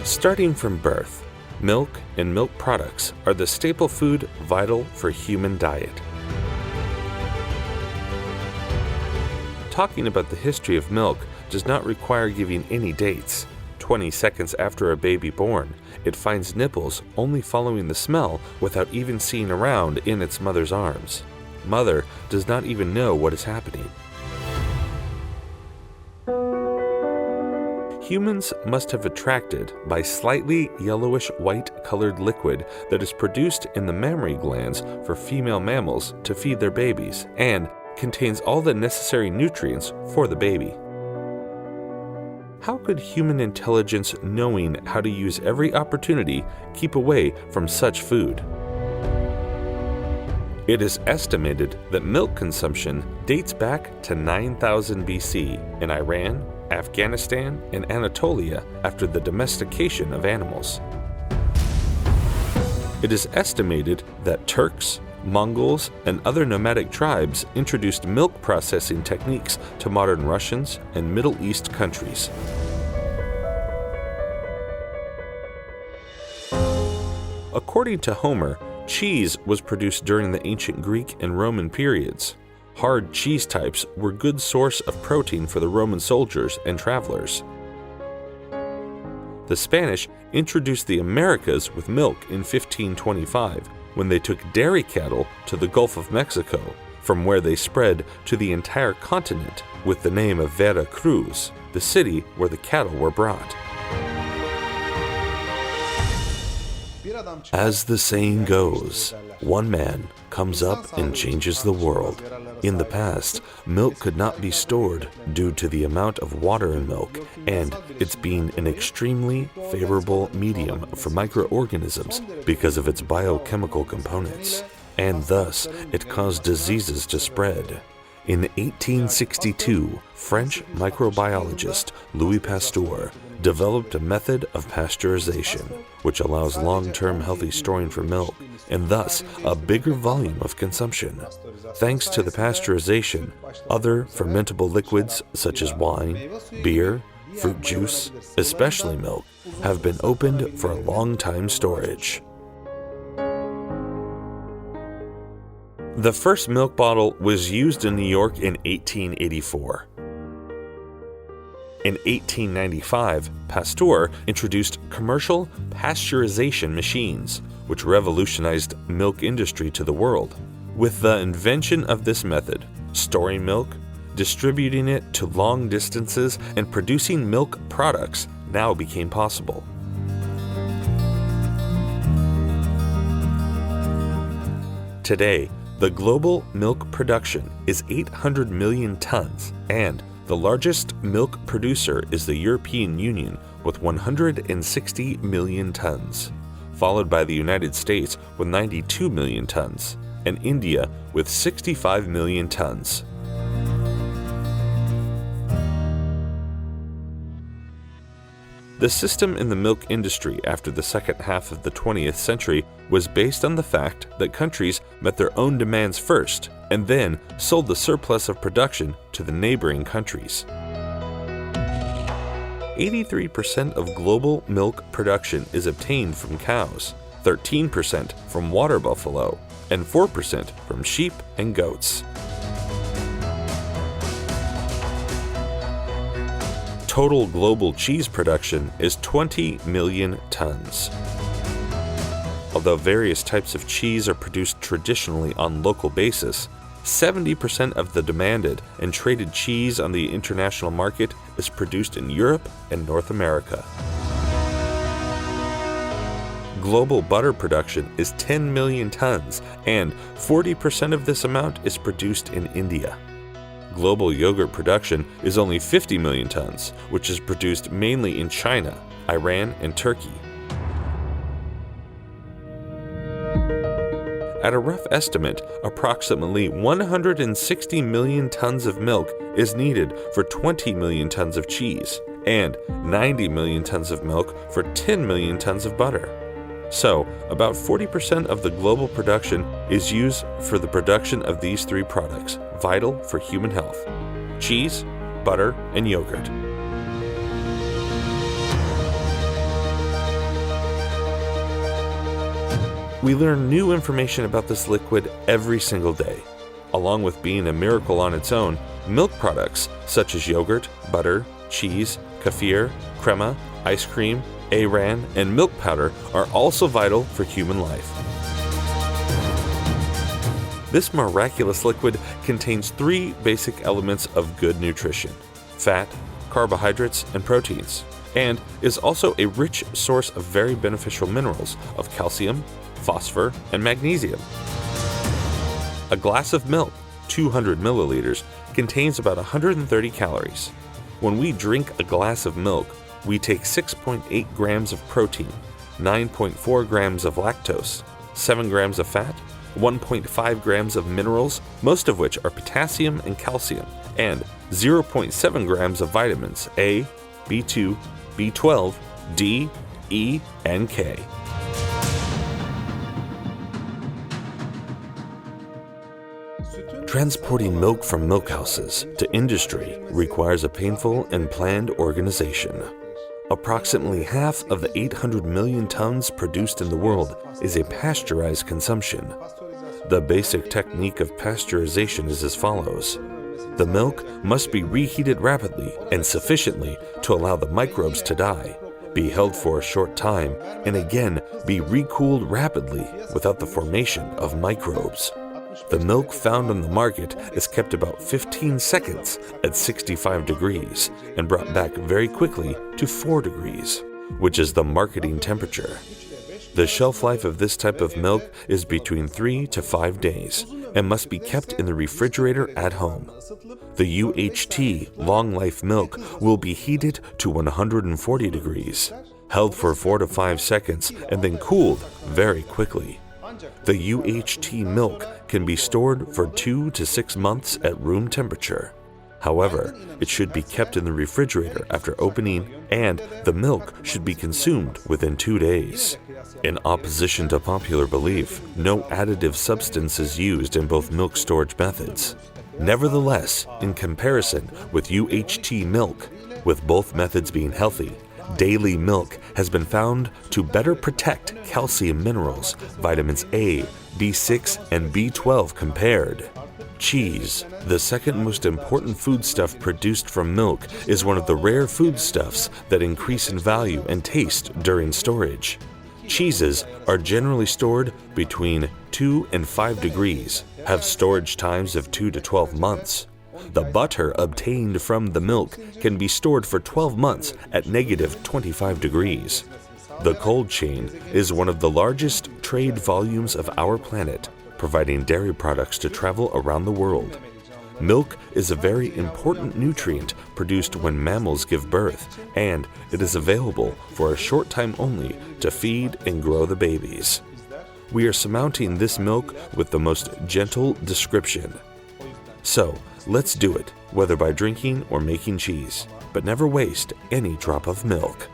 Starting from birth, milk and milk products are the staple food vital for human diet. Talking about the history of milk does not require giving any dates. 20 seconds after a baby born, it finds nipples only following the smell without even seeing around in its mother's arms. Mother does not even know what is happening. Humans must have attracted by slightly yellowish-white colored liquid that is produced in the mammary glands for female mammals to feed their babies and contains all the necessary nutrients for the baby. How could human intelligence, knowing how to use every opportunity, keep away from such food? It is estimated that milk consumption dates back to 9000 BC in Iran, Afghanistan, and Anatolia after the domestication of animals. It is estimated that Turks, Mongols, and other nomadic tribes introduced milk processing techniques to modern Russians and Middle East countries. According to Homer, cheese was produced during the ancient Greek and Roman periods. Hard cheese types were a good source of protein for the Roman soldiers and travelers. The Spanish introduced the Americas with milk in 1525 when they took dairy cattle to the Gulf of Mexico, from where they spread to the entire continent with the name of Veracruz, the city where the cattle were brought. As the saying goes, one man comes up and changes the world. In the past, milk could not be stored due to the amount of water in milk and its being an extremely favorable medium for microorganisms because of its biochemical components, and thus it caused diseases to spread. In 1862, French microbiologist Louis Pasteur developed a method of pasteurization, which allows long-term healthy storing for milk, and thus a bigger volume of consumption. Thanks to the pasteurization, other fermentable liquids such as wine, beer, fruit juice, especially milk, have been opened for a long-time storage. The first milk bottle was used in New York in 1884. In 1895, Pasteur introduced commercial pasteurization machines, which revolutionized milk industry to the world. With the invention of this method, storing milk, distributing it to long distances, and producing milk products now became possible. Today, the global milk production is 800 million tons, and the largest milk producer is the European Union with 160 million tons, followed by the United States with 92 million tons, and India with 65 million tons. The system in the milk industry after the second half of the 20th century was based on the fact that countries met their own demands first and then sold the surplus of production to the neighboring countries. 83% of global milk production is obtained from cows, 13% from water buffalo, and 4% from sheep and goats. Total global cheese production is 20 million tons. Although various types of cheese are produced traditionally on local basis, 70% of the demanded and traded cheese on the international market is produced in Europe and North America. Global butter production is 10 million tons, and 40% of this amount is produced in India. Global yogurt production is only 50 million tons, which is produced mainly in China, Iran, and Turkey. At a rough estimate, approximately 160 million tons of milk is needed for 20 million tons of cheese, and 90 million tons of milk for 10 million tons of butter. So, about 40% of the global production is used for the production of these three products, vital for human health: cheese, butter, and yogurt. We learn new information about this liquid every single day. Along with being a miracle on its own, milk products such as yogurt, butter, cheese, kefir, crema, ice cream, ayran, and milk powder are also vital for human life. This miraculous liquid contains 3 basic elements of good nutrition: fat, carbohydrates, and proteins, and is also a rich source of very beneficial minerals of calcium, phosphor, and magnesium. A glass of milk, 200 milliliters, contains about 130 calories. When we drink a glass of milk, we take 6.8 grams of protein, 9.4 grams of lactose, 7 grams of fat, 1.5 grams of minerals, most of which are potassium and calcium, and 0.7 grams of vitamins A, B2, B12, D, E, and K. Transporting milk from milkhouses to industry requires a painful and planned organization. Approximately half of the 800 million tons produced in the world is a pasteurized consumption. The basic technique of pasteurization is as follows. The milk must be reheated rapidly and sufficiently to allow the microbes to die, be held for a short time, and again be recooled rapidly without the formation of microbes. The milk found on the market is kept about 15 seconds at 65 degrees and brought back very quickly to 4 degrees, which is the marketing temperature. The shelf life of this type of milk is between 3 to 5 days and must be kept in the refrigerator at home. The UHT long life milk will be heated to 140 degrees, held for 4 to 5 seconds, and then cooled very quickly. The UHT milk can be stored for 2 to 6 months at room temperature. However, it should be kept in the refrigerator after opening, and the milk should be consumed within 2 days. In opposition to popular belief, no additive substance is used in both milk storage methods. Nevertheless, in comparison with UHT milk, with both methods being healthy, daily milk has been found to better protect calcium minerals, vitamins A, B6, and B12 compared. Cheese, the second most important foodstuff produced from milk, is one of the rare foodstuffs that increase in value and taste during storage. Cheeses are generally stored between 2 and 5 degrees, have storage times of 2 to 12 months. The butter obtained from the milk can be stored for 12 months at -25 degrees. The cold chain is one of the largest trade volumes of our planet, providing dairy products to travel around the world. Milk is a very important nutrient produced when mammals give birth, and it is available for a short time only to feed and grow the babies. We are surmounting this milk with the most gentle description. So, let's do it, whether by drinking or making cheese, but never waste any drop of milk.